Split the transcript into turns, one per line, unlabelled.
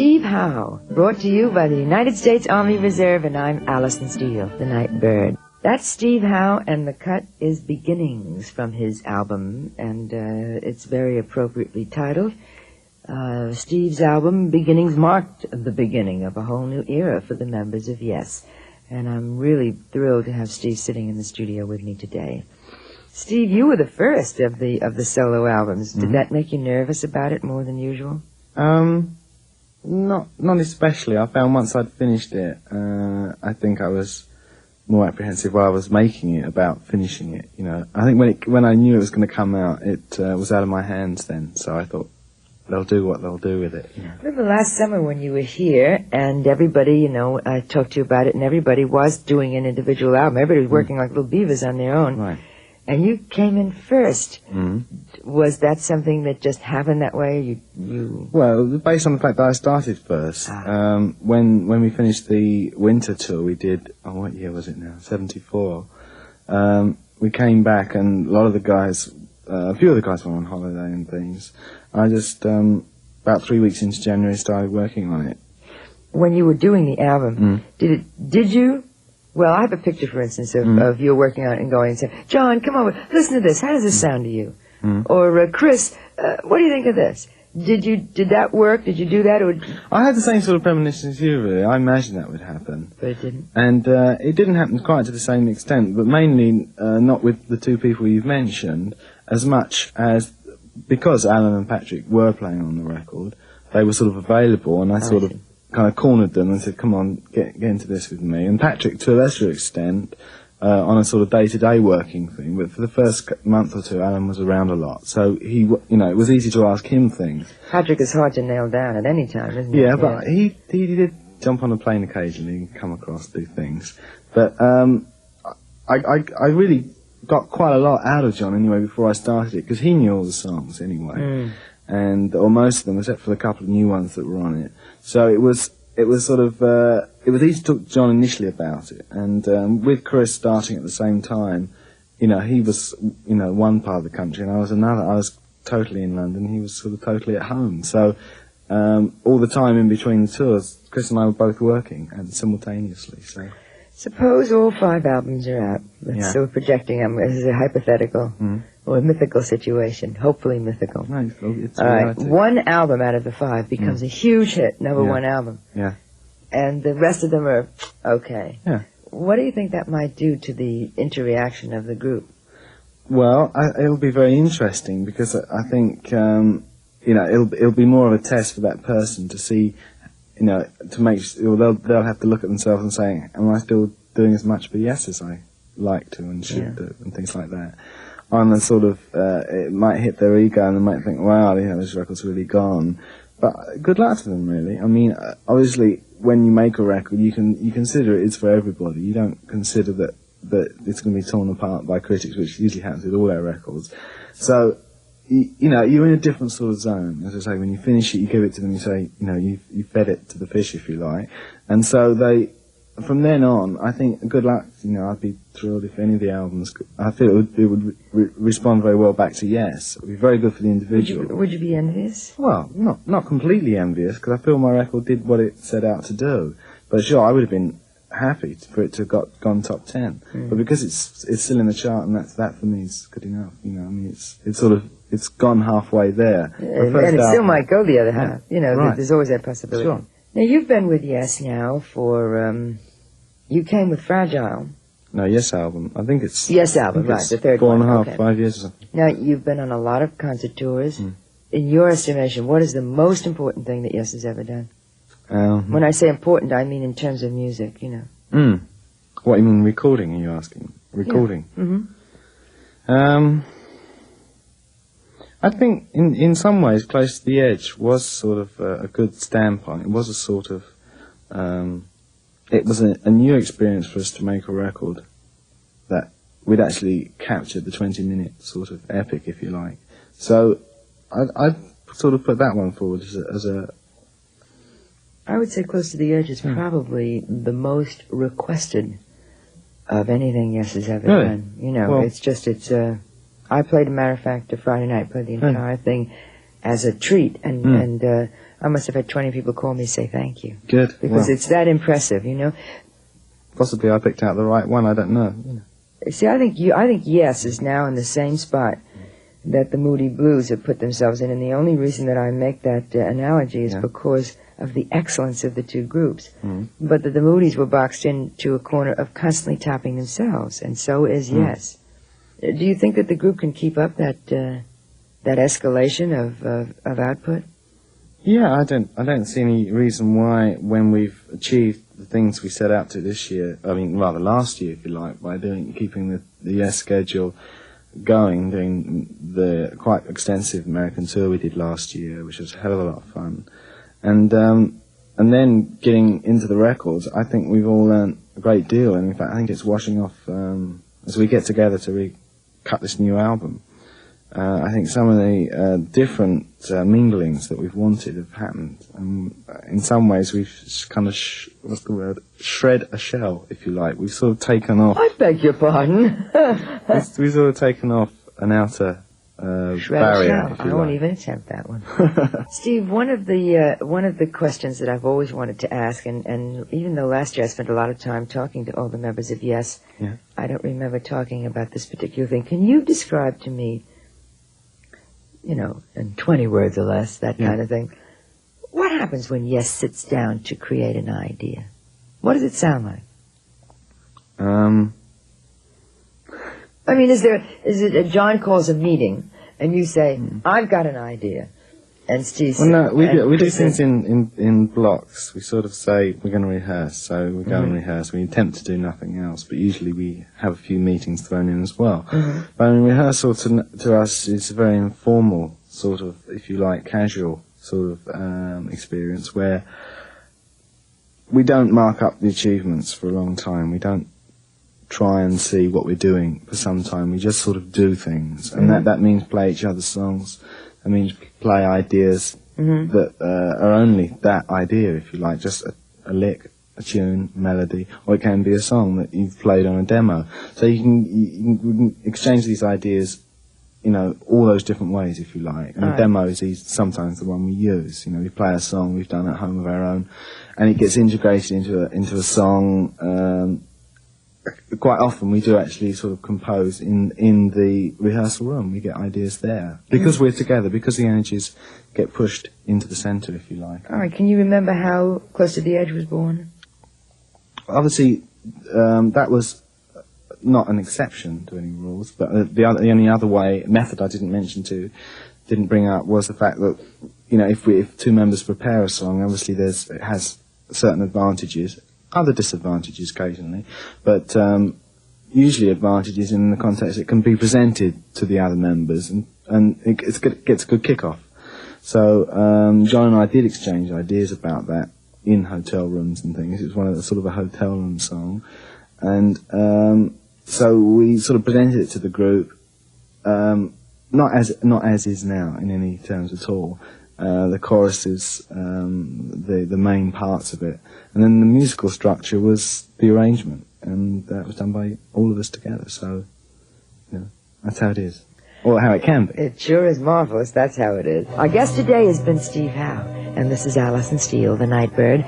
Steve Howe, brought to you by the United States Army Reserve, and I'm Alison Steele, the Nightbird. That's Steve Howe, and the cut is Beginnings from his album, and it's very appropriately titled. Steve's album, Beginnings, marked the beginning of a whole new era for the members of Yes, and I'm really thrilled to have Steve sitting in the studio with me today. Steve, you were the first of the solo albums. Did that make you nervous about it more than usual?
Not especially. I found once I'd finished it, I think I was more apprehensive while I was making it about finishing it. You know, I think when I knew it was going to come out, it was out of my hands then. So I thought they'll do what they'll do with it. You know.
I remember last summer when you were here, and everybody, you know, I talked to you about it, and everybody was doing an individual album. Everybody was working like little beavers on their own.
Right.
And you came in first. Was that something that just happened that way?
Well, based on the fact that I started first. When we finished the winter tour, we did, what year was it now? 74. We came back, and a lot of the guys, a few of the guys were on holiday and things. I just, about 3 weeks into January, started working on it.
When you were doing the album, did you? Well, I have a picture, for instance, of you working on it and going and saying, John, come over, listen to this. How does this sound to you? Or, Chris, what do you think of this? Did that work? Did you do that? Or
I had the same sort of premonition as you, really. I imagined that would happen.
But it didn't?
And it didn't happen quite to the same extent, but mainly not with the two people you've mentioned, as much as because Alan and Patrick were playing on the record, they were sort of available, and I sort of kind of cornered them and said, come on, get into this with me. And Patrick, to a lesser extent, on a sort of day-to-day working thing, but for the first month or two, Alan was around a lot. So he, you know, it was easy to ask him things.
Patrick is hard to nail down at any time, isn't he?
Yeah, but he did jump on a plane occasionally and come across, do things. But I really got quite a lot out of John anyway before I started it, because he knew all the songs anyway. Or most of them, except for the couple of new ones that were on it. So it was sort of, it was easy to talk to John initially about it, and with Chris starting at the same time, you know, he was, you know, one part of the country and I was another. I was totally in London, he was sort of totally at home. So all the time in between the tours, Chris and I were both working and simultaneously. So
suppose all 5 albums are out. So we're projecting them as a hypothetical. Or a mythical situation, hopefully mythical.
Nice. It's
all right, one album out of the 5 becomes a huge hit, number 1 album.
Yeah.
And the rest of them are okay.
Yeah.
What do you think that might do to the interaction of the group?
Well, it'll be very interesting, because I think, you know, it'll be more of a test for that person to see, you know, to make sure they'll have to look at themselves and say, am I still doing as much for Yes as I like to and should do, and things like that. On a sort of, it might hit their ego and they might think, wow, you know, this record's really gone. But good luck to them, really. I mean, obviously, when you make a record, you consider it's for everybody. You don't consider that it's going to be torn apart by critics, which usually happens with all our records. So, you know, you're in a different sort of zone. As I say, when you finish it, you give it to them, you say, you know, you fed it to the fish, if you like. And so from then on, I think, good luck, you know, I'd be thrilled if any of the albums, I feel it would respond very well back to Yes. It would be very good for the individual.
Would you be envious?
Well, not completely envious, because I feel my record did what it set out to do. But sure, I would have been happy for it to have gone top 10. But because it's still in the chart, and that for me is good enough, you know, I mean, it's gone halfway there.
And it still might go the other half, you know, there's always that possibility.
Sure.
Now, you've been with Yes now for, you came with Fragile.
No, Yes album. I think it's...
Yes album, right, the third one.
4.5, 5 years or something.
Now, you've been on a lot of concert tours. In your estimation, what is the most important thing that Yes has ever done? When I say important, I mean in terms of music, you know.
What, you mean recording, are you asking? Recording? Yeah. I think in some ways Close to the Edge was sort of a good standpoint. It was a sort of... it was a new experience for us to make a record that we'd actually captured the 20-minute sort of epic, if you like. So I'd sort of put that one forward as a...
I would say Close to the Edge is probably the most requested of anything Yes has ever done. You know, well, it's I played, a matter of fact, a Friday night, played the entire thing as a treat, and I must have had 20 people call me say thank you.
Good.
Because
Well,
it's that impressive, you know.
possibly I picked out the right one. I don't know.
See, I think Yes is now in the same spot that the Moody Blues have put themselves in, and the only reason that I make that analogy is because of the excellence of the two groups. But that the Moody's were boxed into a corner of constantly topping themselves, and so is Yes. Do you think that the group can keep up that escalation of output?
Yeah, I don't see any reason why, when we've achieved the things we set out to this year, I mean, rather last year, if you like, by keeping the Yes schedule going, doing the quite extensive American tour we did last year, which was a hell of a lot of fun, and then getting into the records, I think we've all learned a great deal, and in fact, I think it's washing off as we get together to cut this new album. I think some of the different minglings that we've wanted have happened. In some ways, we've kind of, shred a shell, if you like. We've sort of taken off...
I beg your pardon.
we've sort of taken off an outer barrier, if you
I won't
like.
even attempt that one. Steve, one of the questions that I've always wanted to ask, and even though last year I spent a lot of time talking to all the members of Yes, I don't remember talking about this particular thing. Can you describe to me, you know, in 20 words or less, that kind of thing, what happens when Yes sits down to create an idea? What does it sound like? I mean, is it John calls a meeting and you say, I've got an idea, and Steve says...
Well, no, we do things in blocks. We sort of say, we're going to rehearse, so we go and rehearse. We attempt to do nothing else, but usually we have a few meetings thrown in as well. But I mean, rehearsal to us is a very informal, sort of, if you like, casual sort of experience, where we don't mark up the achievements for a long time. We don't try and see what we're doing for some time. We just sort of do things, and that means play each other's songs. That means play ideas that are only that idea, if you like, just a lick, a tune, melody, or it can be a song that you've played on a demo. So you can exchange these ideas, you know, all those different ways, if you like. And a demo is sometimes the one we use. You know, we play a song we've done at home of our own, and it gets integrated into a song. Quite often we do actually sort of compose in the rehearsal room. We get ideas there. Because we're together, because the energies get pushed into the centre, if you like.
All right, can you remember how Close to the Edge was born?
Obviously, that was not an exception to any rules, but the only other method I didn't bring up was the fact that, you know, if two members prepare a song, obviously it has certain advantages, other disadvantages occasionally, but usually advantages in the context it can be presented to the other members, and it gets a good kick-off. So John and I did exchange ideas about that in hotel rooms and things. It was one of the sort of a hotel room song, and so we sort of presented it to the group, not as is now in any terms at all. The chorus is the main parts of it, and then the musical structure was the arrangement, and that was done by all of us together. So, you know, that's how it is, or how it can be.
It sure is marvelous. That's how it is. Our guest today has been Steve Howe, and this is Alison Steele, the Nightbird.